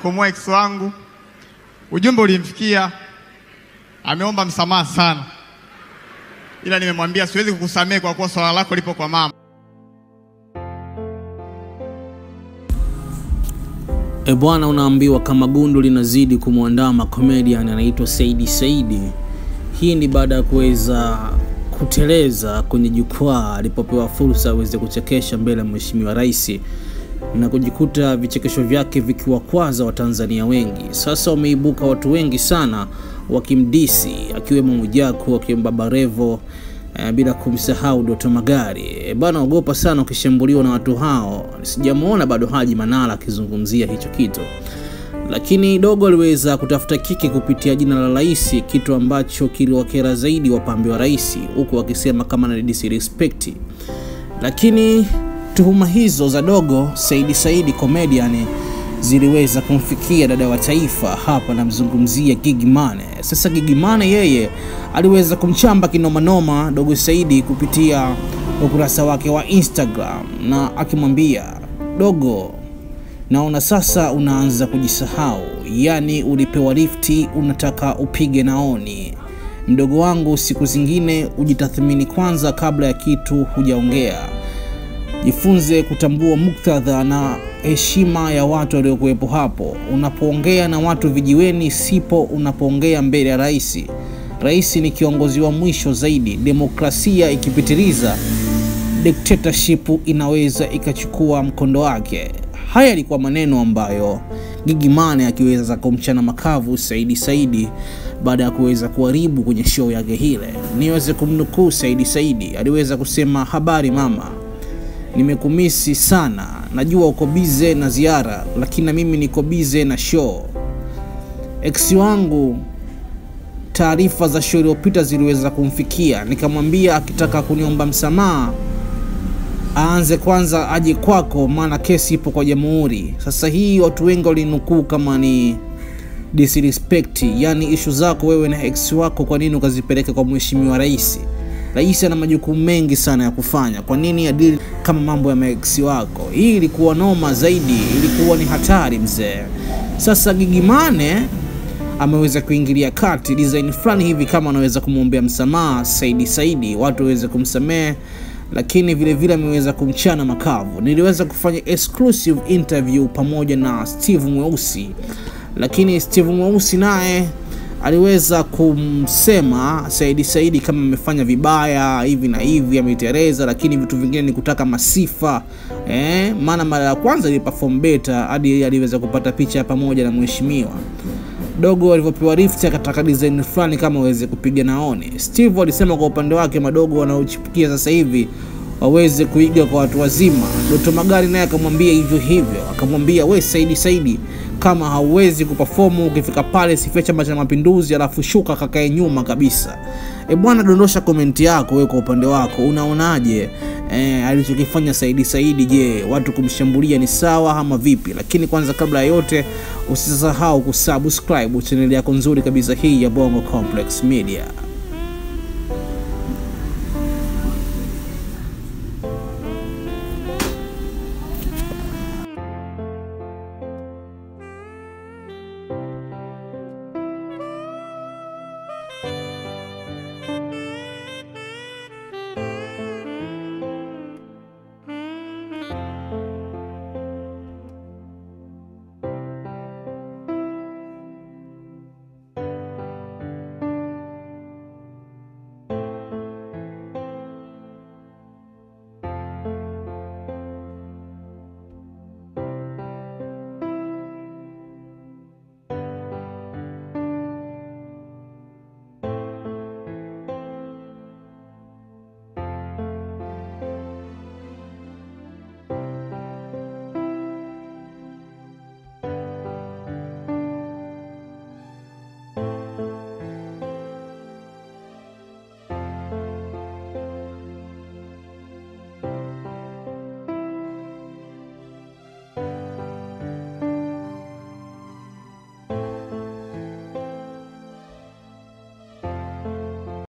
kumkomoa ex wangu. Ujumbe ulimfikia, ameomba msamaha sana, ila nimemwambia siwezi kukusamehe kwa kuwa swala lako lipo kwa mama. Bwana, unaambiwa kama gundu linazidi kumwandama comedian anaitwa Saidi Saidi. Hii ni baada ya kuweza kuteleza kwenye jukwaa alipopewa fursa aweze kuchekesha mbele ya Mheshimiwa Rais na kujikuta vichekesho vyake vikiwakwaza Watanzania wengi. Sasa wameibuka watu wengi sana wakimdisi, akiwemo Mwijaku, akiwemo Baba Levo, bila kumsahau Doto Magari. Bwana, ogopa sana ukishambuliwa na watu hao. Sijamuona bado Haji Manara akizungumzia hicho kitu, lakini Dogo aliweza kutafuta kiki kupitia jina la rais, kitu ambacho kiliwakera zaidi wapambe wa rais, huku wakisema kama na disrespect. Lakini tuhuma hizo za Dogo Saidi Saidi comedian ziliweza kumfikia dada wa taifa, hapa namzungumzia Gigy Money. Sasa Gigy Money yeye aliweza kumchamba kinoma noma Dogo Saidi kupitia ukurasa wake wa Instagram, na akimwambia, Dogo, naona sasa unaanza kujisahau, yani ulipewa lifti unataka upige naoni. Mdogo wangu, siku zingine ujitathmini kwanza kabla ya kitu hujaongea. Jifunze kutambua muktadha na heshima ya watu waliokuwepo hapo. Unapoongea na watu vijiweni sipo unapoongea mbele ya rais. Rais ni kiongozi wa mwisho zaidi. Demokrasia ikipitiliza, dictatorship inaweza ikachukua mkondo wake. Haya yalikuwa maneno ambayo Gigy Money akiweza kumchana makavu Saidi Saidi baada ya kuweza kuharibu kwenye show yake hile. Niweze kumnukuu Saidi Saidi, aliweza kusema, habari mama, nimekumisi sana, najua uko bize na ziara, lakini mimi niko bize na show. Ex wangu, taarifa za show iliyopita ziliweza kumfikia, nikamwambia akitaka kuniomba msamaha aanze kwanza aje kwako, maana kesi ipo kwa jamhuri. Sasa hii watu wengi walinukuu kama ni disrespect, yani issue zako wewe na ex wako kwa nini ukazipeleka kwa Mheshimiwa Rais? Rais ana majukumu mengi sana ya kufanya, kwa nini adili kama mambo ya ex wako? Hii ilikuwa noma zaidi, ilikuwa ni hatari mzee. Sasa Gigy Money ameweza kuingilia kati design fulani hivi kama anaweza kumwombea msamaha Saidi Saidi, watu waweze kumsamehe, lakini vile vile ameweza kumchana makavu. Niliweza kufanya exclusive interview pamoja na Steve Mweusi, lakini Steve Mweusi naye aliweza kumsema Saidi Saidi kama amefanya vibaya hivi na hivi, ametereza, lakini vitu vingine ni kutaka masifa. Maana mara ya kwanza ili perform better hadi aliweza kupata picha pamoja na mheshimiwa. Dogo alivyopewa lift akataka design fulani kama waweze kupiga naoni. Steve alisema kwa upande wake madogo wanaochipukia sasa hivi waweze kuiga kwa watu wazima. Doto Magari naye akamwambia hivyo hivyo, akamwambia, we Saidi Saidi, kama hauwezi kuperform ukifika pale sifia Chama cha Mapinduzi alafu shuka kakae nyuma kabisa. Bwana, dondosha komenti yako wewe kwa upande wako, unaonaje alichokifanya Saidi Saidi? Je, watu kumshambulia ni sawa ama vipi? Lakini kwanza kabla ya yote usisahau kusubscribe channel yako nzuri kabisa hii ya Bongo Complex Media.